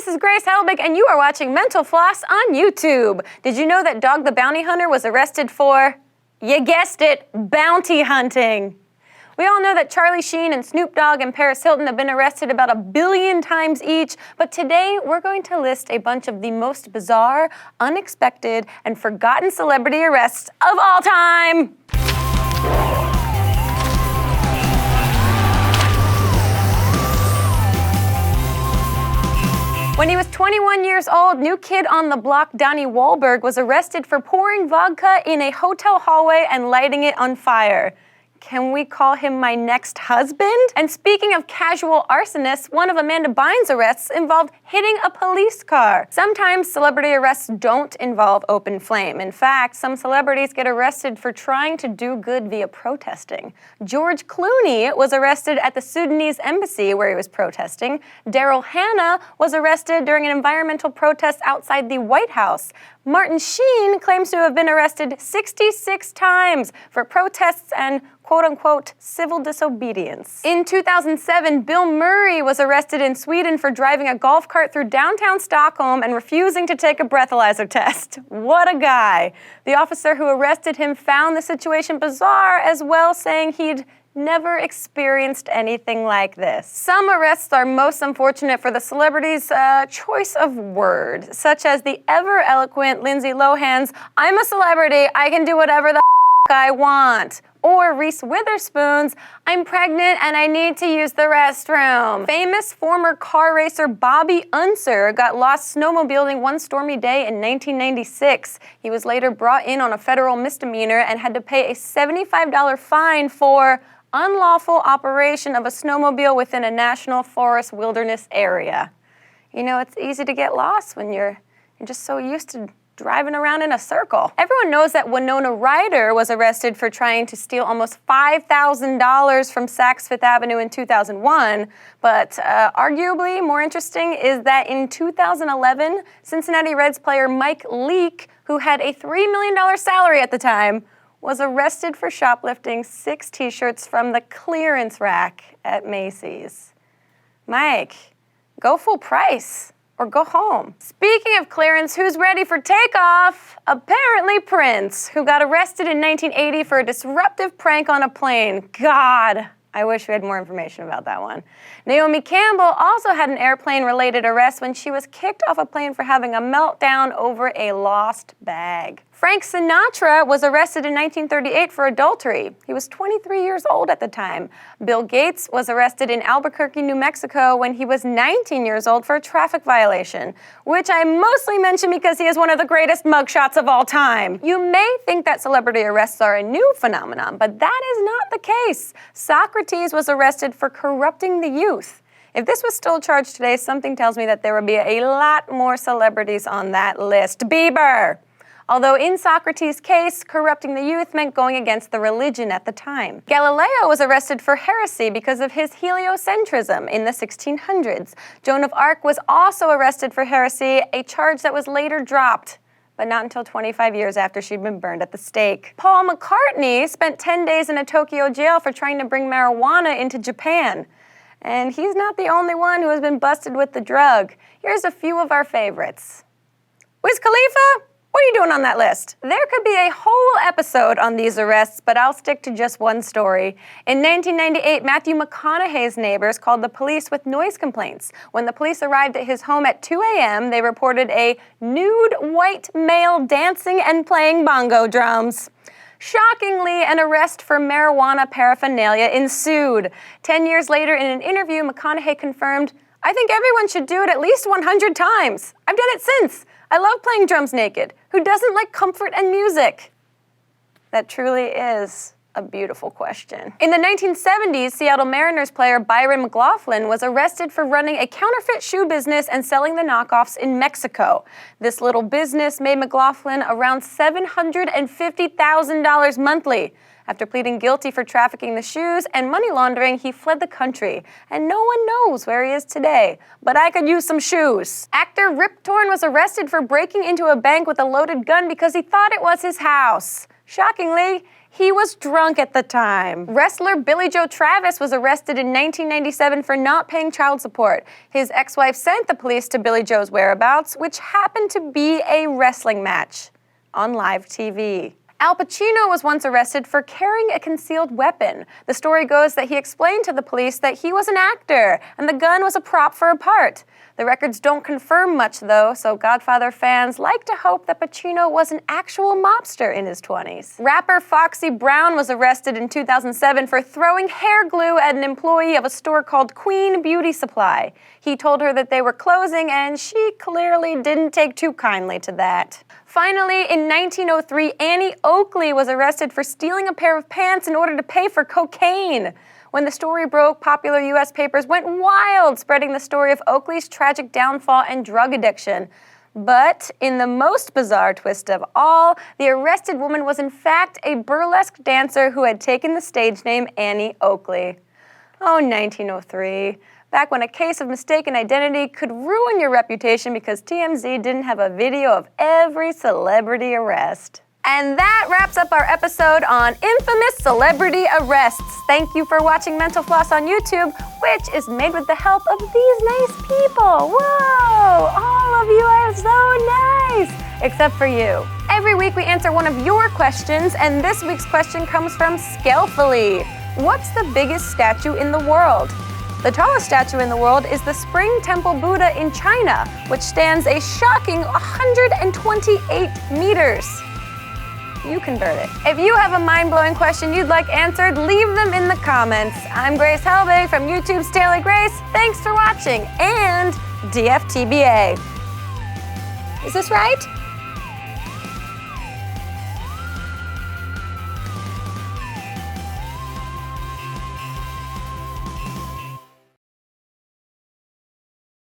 this is Grace Helbig, and you are watching Mental Floss on YouTube. Did you know that Dog the Bounty Hunter was arrested for, you guessed it, bounty hunting? We all know that Charlie Sheen and Snoop Dogg and Paris Hilton have been arrested about 1 billion times each, but today we're going to list a bunch of the most bizarre, unexpected, and forgotten celebrity arrests of all time. When he was 21 years old, New Kid on the Block Donnie Wahlberg was arrested for pouring vodka in a hotel hallway and lighting it on fire. Can we call him my next husband? And speaking of casual arsonists, one of Amanda Bynes' arrests involved hitting a police car. Sometimes celebrity arrests don't involve open flame. In fact, some celebrities get arrested for trying to do good via protesting. George Clooney was arrested at the Sudanese embassy where he was protesting. Daryl Hannah was arrested during an environmental protest outside the White House. Martin Sheen claims to have been arrested 66 times for protests and quote-unquote civil disobedience. In 2007, Bill Murray was arrested in Sweden for driving a golf cart through downtown Stockholm and refusing to take a breathalyzer test. What a guy. The officer who arrested him found the situation bizarre as well, saying he'd never experienced anything like this. Some arrests are most unfortunate for the celebrity's choice of word, such as the ever-eloquent Lindsay Lohan's, "I'm a celebrity, I can do whatever the I want," or Reese Witherspoon's, "I'm pregnant and I need to use the restroom." Famous former car racer Bobby Unser got lost snowmobiling one stormy day in 1996. He was later brought in on a federal misdemeanor and had to pay a $75 fine for unlawful operation of a snowmobile within a national forest wilderness area. You know, it's easy to get lost when you're just so used to driving around in a circle. Everyone knows that Winona Ryder was arrested for trying to steal almost $5,000 from Saks Fifth Avenue in 2001, but arguably more interesting is that in 2011, Cincinnati Reds player Mike Leake, who had a $3 million salary at the time, was arrested for shoplifting 6 t-shirts from the clearance rack at Macy's. Mike, go full price or go home. Speaking of clearance, who's ready for takeoff? Apparently Prince, who got arrested in 1980 for a disruptive prank on a plane. God, I wish we had more information about that one. Naomi Campbell also had an airplane-related arrest when she was kicked off a plane for having a meltdown over a lost bag. Frank Sinatra was arrested in 1938 for adultery. He was 23 years old at the time. Bill Gates was arrested in Albuquerque, New Mexico when he was 19 years old for a traffic violation, which I mostly mention because he is one of the greatest mugshots of all time. You may think that celebrity arrests are a new phenomenon, but that is not the case. Socrates was arrested for corrupting the youth. If this was still charged today, something tells me that there would be a lot more celebrities on that list. Bieber! Although in Socrates' case, corrupting the youth meant going against the religion at the time. Galileo was arrested for heresy because of his heliocentrism in the 1600s. Joan of Arc was also arrested for heresy, a charge that was later dropped, but not until 25 years after she'd been burned at the stake. Paul McCartney spent 10 days in a Tokyo jail for trying to bring marijuana into Japan. And he's not the only one who has been busted with the drug. Here's a few of our favorites. Wiz Khalifa? What are you doing on that list? There could be a whole episode on these arrests, but I'll stick to just one story. In 1998, Matthew McConaughey's neighbors called the police with noise complaints. When the police arrived at his home at 2 a.m., they reported a nude white male dancing and playing bongo drums. Shockingly, an arrest for marijuana paraphernalia ensued. 10 years later, in an interview, McConaughey confirmed, "I think everyone should do it at least 100 times. I've done it since. I love playing drums naked. Who doesn't like comfort and music?" That truly is a beautiful question. In the 1970s, Seattle Mariners player Byron McLaughlin was arrested for running a counterfeit shoe business and selling the knockoffs in Mexico. This little business made McLaughlin around $750,000 monthly. After pleading guilty for trafficking the shoes and money laundering, he fled the country, and no one knows where he is today. But I could use some shoes. Actor Rip Torn was arrested for breaking into a bank with a loaded gun because he thought it was his house. Shockingly, He was drunk at the time. Wrestler Billy Joe Travis was arrested in 1997 for not paying child support. His ex-wife sent the police to Billy Joe's whereabouts, which happened to be a wrestling match on live TV. Al Pacino was once arrested for carrying a concealed weapon. The story goes that he explained to the police that he was an actor and the gun was a prop for a part. The records don't confirm much though, so Godfather fans like to hope that Pacino was an actual mobster in his 20s. Rapper Foxy Brown was arrested in 2007 for throwing hair glue at an employee of a store called Queen Beauty Supply. He told her that they were closing and she clearly didn't take too kindly to that. Finally, in 1903, Annie Oakley was arrested for stealing a pair of pants in order to pay for cocaine. When the story broke, popular U.S. papers went wild, spreading the story of Oakley's tragic downfall and drug addiction. But in the most bizarre twist of all, the arrested woman was in fact a burlesque dancer who had taken the stage name Annie Oakley. Oh, 1903. Back when a case of mistaken identity could ruin your reputation because TMZ didn't have a video of every celebrity arrest. And that wraps up our episode on infamous celebrity arrests. Thank you for watching Mental Floss on YouTube, which is made with the help of these nice people. Whoa, all of you are so nice, except for you. Every week we answer one of your questions, and this week's question comes from Skelfully. What's the biggest statue in the world? The tallest statue in the world is the Spring Temple Buddha in China, which stands a shocking 128 meters. You convert it. If you have a mind-blowing question you'd like answered, leave them in the comments. I'm Grace Helbig from YouTube's Daily Grace. Thanks for watching, and DFTBA. Is this right?